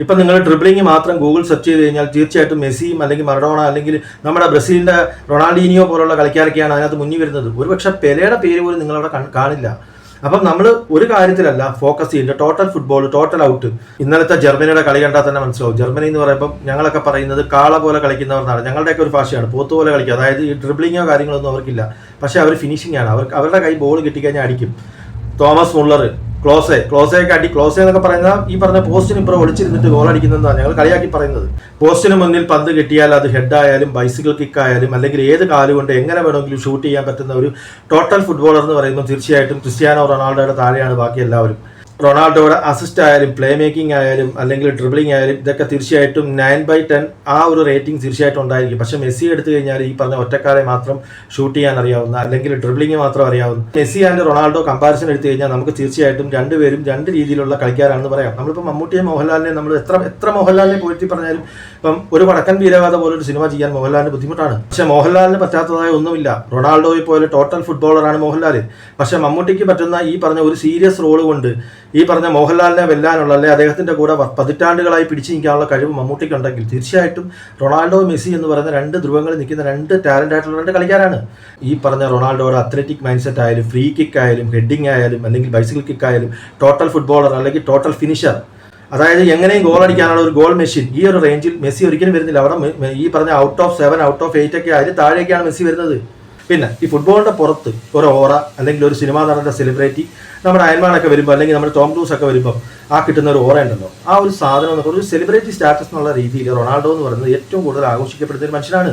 ഇപ്പം നിങ്ങൾ ഡ്രിബ്ലിംഗ് മാത്രം ഗൂഗിൾ സെർച്ച് ചെയ്ത് കഴിഞ്ഞാൽ തീർച്ചയായിട്ടും മെസ്സിയും അല്ലെങ്കിൽ മറഡോണ അല്ലെങ്കിൽ നമ്മുടെ ബ്രസീലിന്റെ റൊണാൾഡീനിയോ പോലുള്ള കളിക്കാരൊക്കെയാണ് അതിനകത്ത് മുന്നിൽ വരുന്നത്. ഒരുപക്ഷെ പെലെയുടെ പേര് പോലും നിങ്ങളവിടെ കാണില്ല. അപ്പം നമ്മൾ ഒരു കാര്യത്തിലല്ല ഫോക്കസ് ചെയ്യേണ്ടത്, ടോട്ടൽ ഫുട്ബോൾ, ടോട്ടൽ ഔട്ട്. ഇന്നലത്തെ ജർമ്മനിയുടെ കളി കണ്ടാൽ തന്നെ മനസ്സിലാവും. ജർമ്മനി എന്ന് പറയുമ്പോൾ ഞങ്ങളൊക്കെ പറയുന്നത് കാള പോലെ കളിക്കുന്നവർന്നാണ്. ഞങ്ങളുടെയൊക്കെ ഒരു ഭാഷയാണ് പോത്ത് പോലെ കളിക്കുക. അതായത് ഈ ഡ്രിബ്ലിങ്ങോ കാര്യങ്ങളൊന്നും അവർക്കില്ല. പക്ഷേ അവർ ഫിനിഷിംഗ് ആണ്. അവരുടെ കൈ ബോൾ കിട്ടിക്കഴിഞ്ഞാൽ അടിക്കും. തോമസ് മുള്ളർ, ക്ലോസയൊക്കെ അടി. ക്ലോസ എന്നൊക്കെ പറയുന്ന ഈ പറഞ്ഞ പോസ്റ്റിന് ഇപ്പുറം ഒളിച്ചിരുന്നിട്ട് ഗോൾ അടിക്കുന്നതാണ് ഞങ്ങൾ കളിയാക്കി പറയുന്നത്. പോസ്റ്റിന് മുന്നിൽ പന്ത് കിട്ടിയാൽ അത് ഹെഡ് ആയാലും ബൈസിക്കിൾ കിക്ക് ആയാലും അല്ലെങ്കിൽ ഏത് കാലുകൊണ്ട് എങ്ങനെ വേണമെങ്കിലും ഷൂട്ട് ചെയ്യാൻ പറ്റുന്ന ഒരു ടോട്ടൽ ഫുട്ബോളർ എന്ന് പറയുമ്പോൾ തീർച്ചയായിട്ടും ക്രിസ്ത്യാനോ റൊണാൾഡോയുടെ താഴെയാണ് ബാക്കി എല്ലാവരും. റൊണാൾഡോയുടെ അസിസ്റ്റ് ആയാലും പ്ലേ മേക്കിംഗ് ആയാലും അല്ലെങ്കിൽ ഡ്രിബ്ലിംഗ് ആയാലും ഇതൊക്കെ തീർച്ചയായിട്ടും 9/10 ആ ഒരു റേറ്റിംഗ് തീർച്ചയായിട്ടും ഉണ്ടായിരിക്കും. പക്ഷെ മെസ്സി എടുത്തു കഴിഞ്ഞാൽ ഈ പറഞ്ഞ ഒറ്റക്കാരെ മാത്രം ഷൂട്ട് ചെയ്യാൻ അറിയാവുന്ന അല്ലെങ്കിൽ ഡ്രിബ്ലിംഗ് മാത്രം അറിയാവുന്ന മെസ്സി ആൻഡ് റൊണാൾഡോ കമ്പാരിസൺ എടുത്തു കഴിഞ്ഞാൽ നമുക്ക് തീർച്ചയായിട്ടും രണ്ടുപേരും രണ്ട് രീതിയിലുള്ള കളിക്കാരാണെന്ന് പറയാം. നമ്മളിപ്പോൾ മമ്മൂട്ടിയെ മോഹൻലാലിനെ നമ്മൾ എത്ര മോഹൻലാലിനെ പോയിട്ട് പറഞ്ഞാലും ഇപ്പം ഒരു വടക്കൻ വീരഗാഥ പോലൊരു സിനിമ ചെയ്യാൻ മോഹൻലാലിന് ബുദ്ധിമുട്ടാണ്. പക്ഷെ മോഹൻലാലിന് പറ്റാത്തതായ ഒന്നുമില്ല. റൊണാൾഡോയെ പോലെ ടോട്ടൽ ഫുട്ബോളറാണ് മോഹൻലാൽ. പക്ഷെ മമ്മൂട്ടിക്ക് പറ്റുന്ന ഈ പറഞ്ഞ ഒരു സീരിയസ് റോള് കൊണ്ട് ഈ പറഞ്ഞ മോഹൻലാലിനെ വെല്ലാനുള്ള അല്ലെ അദ്ദേഹത്തിന്റെ കൂടെ പതിറ്റാണ്ടുകളായി പിടിച്ചു നിൽക്കാനുള്ള കഴിവ് മമ്മൂട്ടിക്ക് ഉണ്ടെങ്കിൽ തീർച്ചയായിട്ടും റൊണാൾഡോ, മെസ്സി എന്ന് പറയുന്ന രണ്ട് ധ്രുവങ്ങളിൽ നിൽക്കുന്ന രണ്ട് ടാലന്റ് ആയിട്ടുള്ള രണ്ട് കളിക്കാരാണ്. ഈ പറഞ്ഞ റൊണാൾഡോയുടെ അത്ലറ്റിക് മൈൻഡ് സെറ്റ് ആയാലും ഫ്രീ കിക്ക് ആയാലും ഹെഡിങ് ആയാലും അല്ലെങ്കിൽ ബൈസിക്കിൾ കിക്ക് ആയാലും ടോട്ടൽ ഫുട്ബോളർ അല്ലെങ്കിൽ ടോട്ടൽ ഫിനിഷർ, അതായത് എങ്ങനെയും ഗോൾ അടിക്കാനുള്ള ഒരു ഗോൾ മെഷീൻ. ഈ ഒരു റേഞ്ചിൽ മെസ്സി ഒരിക്കലും വരുന്നില്ല. അവിടെ ഈ പറഞ്ഞ ഔട്ട് ഓഫ് 7, ഔട്ട് ഓഫ് 8 ഒക്കെ അതിന് താഴേക്കാണ് മെസ്സി വരുന്നത്. പിന്നെ ഈ ഫുട്ബോളിന്റെ പുറത്ത് ഒരു ഓറ അല്ലെങ്കിൽ ഒരു സിനിമാ നടന്റെ സെലിബ്രിറ്റി, നമ്മുടെ അയൽമാനൊക്കെ വരുമ്പോൾ അല്ലെങ്കിൽ നമ്മുടെ ടോം ക്രൂസ് ഒക്കെ വരുമ്പോൾ ആ കിട്ടുന്ന ഒരു ഓറ ഉണ്ടല്ലോ, ആ ഒരു സാധനം എന്നൊക്കെ ഒരു സെലിബ്രിറ്റി സ്റ്റാറ്റസ് എന്നുള്ള രീതിയിൽ റൊണാൾഡോ എന്ന് പറയുന്നത് ഏറ്റവും കൂടുതൽ ആഘോഷിക്കപ്പെടുന്ന ഒരു മനുഷ്യനാണ്.